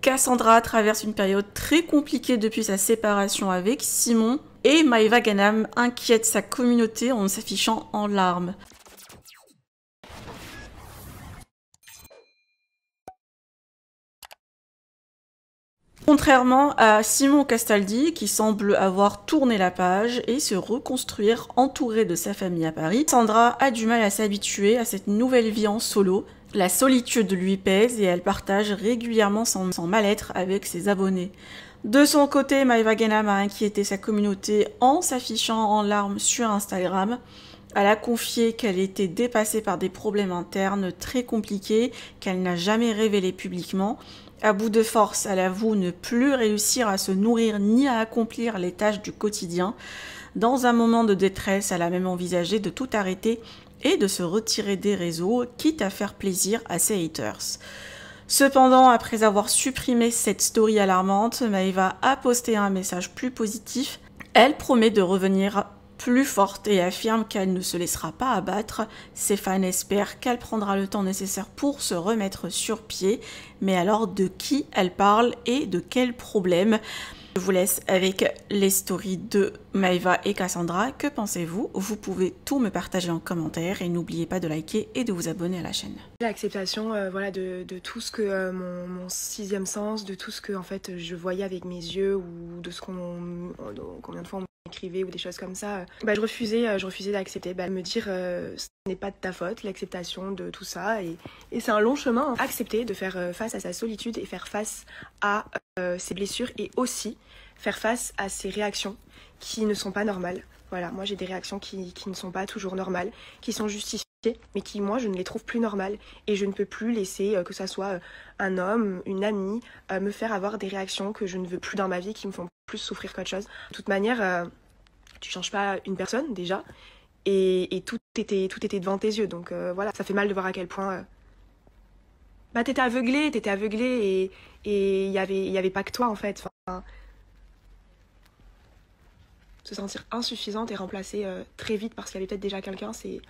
Cassandra traverse une période très compliquée depuis sa séparation avec Simon et Maeva Ganam inquiète sa communauté en s'affichant en larmes. Contrairement à Simon Castaldi, qui semble avoir tourné la page et se reconstruire entouré de sa famille à Paris, Cassandra a du mal à s'habituer à cette nouvelle vie en solo. La solitude lui pèse et elle partage régulièrement son mal-être avec ses abonnés. De son côté, Maeva Ganam a inquiété sa communauté en s'affichant en larmes sur Instagram. Elle a confié qu'elle était dépassée par des problèmes internes très compliqués qu'elle n'a jamais révélés publiquement. À bout de force, elle avoue ne plus réussir à se nourrir ni à accomplir les tâches du quotidien. Dans un moment de détresse, elle a même envisagé de tout arrêter et de se retirer des réseaux, quitte à faire plaisir à ses haters. Cependant, après avoir supprimé cette story alarmante, Maeva a posté un message plus positif. Elle promet de revenir plus forte et affirme qu'elle ne se laissera pas abattre. Ses fans espèrent qu'elle prendra le temps nécessaire pour se remettre sur pied. Mais alors, de qui elle parle et de quel problème? Je vous laisse avec les stories de Maeva et Cassandra. Que pensez-vous? Vous pouvez tout me partager en commentaire et n'oubliez pas de liker et de vous abonner à la chaîne. L'acceptation voilà, de tout ce que mon sixième sens, de tout ce que en fait, je voyais avec mes yeux ou de ce combien de fois on m'écrivait ou des choses comme ça. Je refusais d'accepter, me dire ce n'est pas de ta faute, l'acceptation de tout ça. Et c'est un long chemin. Accepter de faire face à sa solitude et faire face à ses blessures et aussi faire face à ses réactions qui ne sont pas normales. Voilà, moi j'ai des réactions qui ne sont pas toujours normales, qui sont justifiées, mais qui moi je ne les trouve plus normales. Et je ne peux plus laisser que ça soit un homme, une amie, me faire avoir des réactions que je ne veux plus dans ma vie, qui me font plus souffrir qu'autre chose. De toute manière, tu changes pas une personne déjà, et tout était devant tes yeux. Donc voilà, ça fait mal de voir à quel point... t'étais aveuglée et il y avait pas que toi en fait. Enfin, se sentir insuffisante et remplacée très vite parce qu'il y avait peut-être déjà quelqu'un, c'est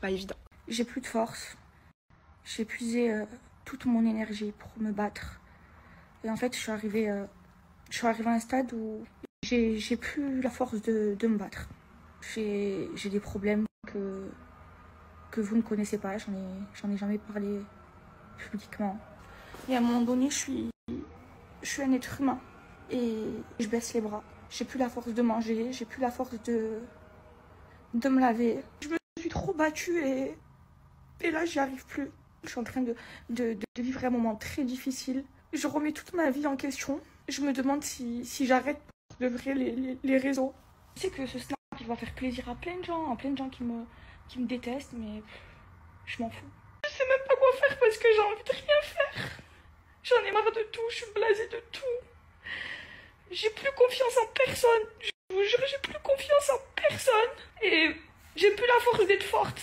pas évident. J'ai plus de force. J'ai épuisé toute mon énergie pour me battre. Et en fait, je suis arrivée à un stade où j'ai plus la force de me battre. J'ai des problèmes que vous ne connaissez pas. J'en ai jamais parlé publiquement. Et à un moment donné, je suis un être humain. Et je baisse les bras. J'ai plus la force de manger, j'ai plus la force de me laver. Je me suis trop battue et là, j'y arrive plus. Je suis en train de vivre un moment très difficile. Je remets toute ma vie en question. Je me demande si j'arrête de vrai les réseaux. Je sais que ce snap, il va faire plaisir à plein de gens qui me détestent, mais je m'en fous. Je sais même pas quoi faire parce que j'ai envie de rien faire. J'en ai marre de tout, je suis blasée de tout. J'ai plus confiance en personne. Je vous jure, j'ai plus confiance en personne. Et j'ai plus la force d'être forte.